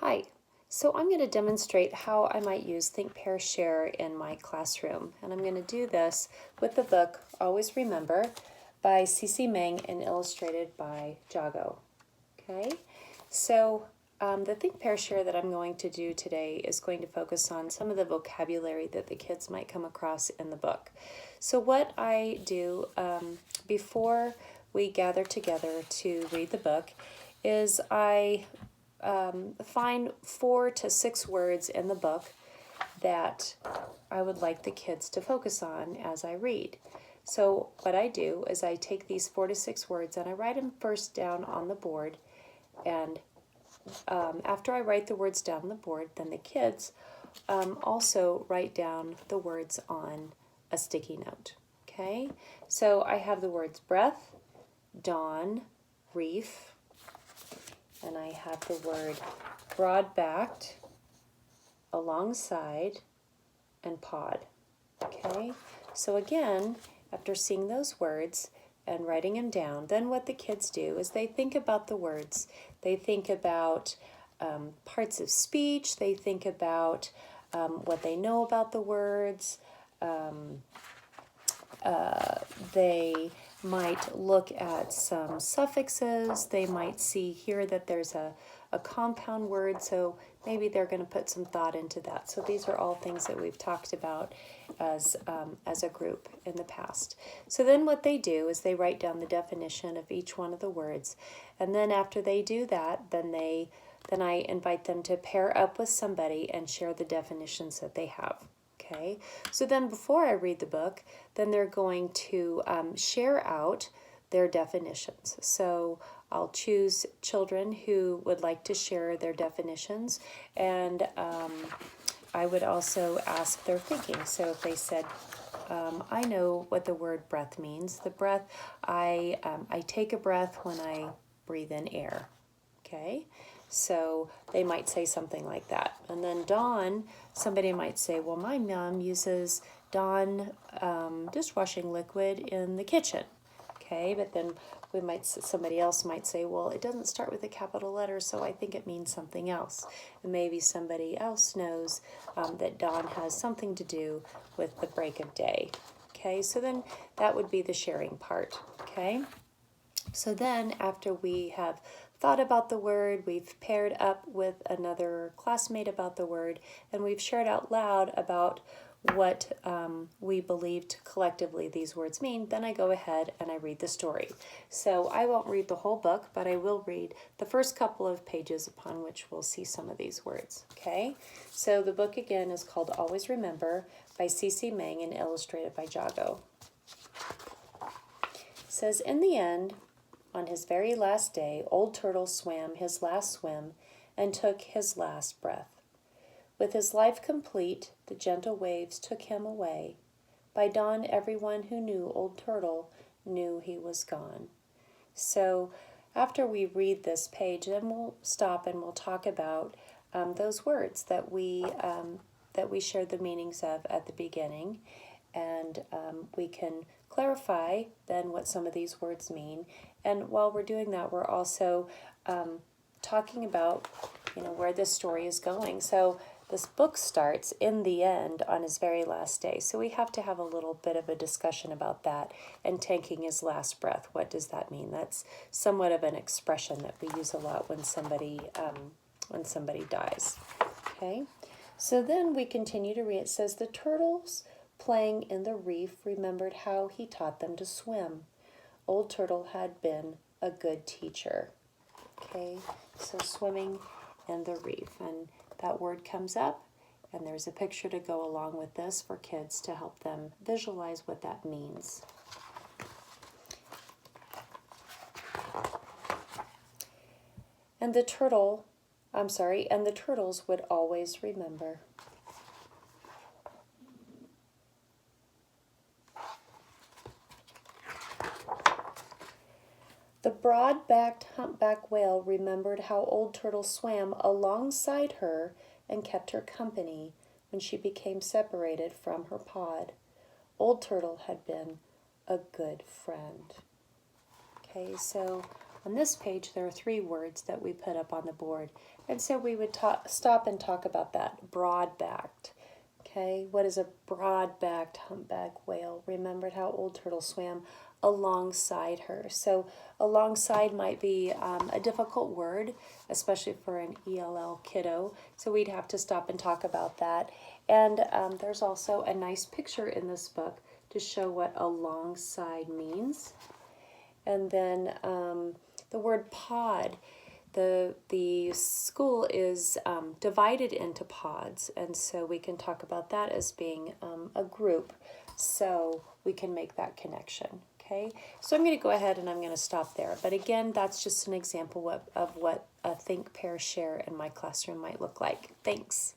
Hi, so I'm going to demonstrate how I might use Think, Pair, Share in my classroom. And I'm going to do this with the book Always Remember by C.C. Meng and illustrated by Jago. Okay, so the Think, Pair, Share that I'm going to do today is going to focus on some of the vocabulary that the kids might come across in the book. So what I do before we gather together to read the book is I find 4 to 6 words in the book that I would like the kids to focus on as I read. So what I do is I take these 4 to 6 words and I write them first down on the board, and after I write the words down on the board, then the kids also write down the words on a sticky note. Okay, so I have the words breath, dawn, reef, and I have the word broad-backed, alongside, and pod. Okay, so again, after seeing those words and writing them down, then what the kids do is they think about the words. They think about parts of speech, they think about what they know about the words. They might look at some suffixes. They might see here that there's a compound word, so maybe they're going to put some thought into that. So these are all things that we've talked about as a group in the past. So then what they do is they write down the definition of each one of the words, and then after they do that, then I invite them to pair up with somebody and share the definitions that they have. Okay, so then before I read the book, then they're going to share out their definitions. So I'll choose children who would like to share their definitions, and I would also ask their thinking. So if they said, I know what the word breath means. The breath, I take a breath when I breathe in air. Okay, so they might say something like that. And then Dawn, somebody might say, well, my mom uses Dawn dishwashing liquid in the kitchen. Okay, but then somebody else might say, well, it doesn't start with a capital letter, so I think it means something else. And maybe somebody else knows that Dawn has something to do with the break of day. Okay, so then that would be the sharing part. Okay. So then after we have thought about the word, we've paired up with another classmate about the word, and we've shared out loud about what we believed collectively these words mean, then I go ahead and I read the story. So I won't read the whole book, but I will read the first couple of pages upon which we'll see some of these words. Okay, so the book again is called Always Remember by C.C. Meng and illustrated by Jago. It says, in the end, on his very last day, Old Turtle swam his last swim and took his last breath. With his life complete, the gentle waves took him away. By dawn, everyone who knew Old Turtle knew he was gone. So after we read this page, then we'll stop and we'll talk about those words that we shared the meanings of at the beginning, and we can clarify then what some of these words mean. And while we're doing that, we're also talking about where this story is going. So this book starts in the end on his very last day. So we have to have a little bit of a discussion about that and taking his last breath. What does that mean? That's somewhat of an expression that we use a lot when somebody dies. Okay, so then we continue to read. It says, the turtles playing in the reef remembered how he taught them to swim. Old Turtle had been a good teacher. Okay, so swimming in the reef, and that word comes up, and there's a picture to go along with this for kids to help them visualize what that means. And the turtles would always remember. The broad-backed humpback whale remembered how Old Turtle swam alongside her and kept her company when she became separated from her pod. Old Turtle had been a good friend. Okay, so On this page, there are 3 words that we put up on the board. And so we would stop and talk about that. Broad-backed. Okay, what is a broad-backed humpback whale? Remembered how Old Turtle swam alongside her. So alongside might be a difficult word, especially for an ELL kiddo. So we'd have to stop and talk about that. And there's also a nice picture in this book to show what alongside means. And then the word pod. The school is divided into pods, and so we can talk about that as being a group, so we can make that connection. Okay, so I'm going to go ahead and I'm going to stop there. But again, that's just an example of what a think, pair, share in my classroom might look like. Thanks.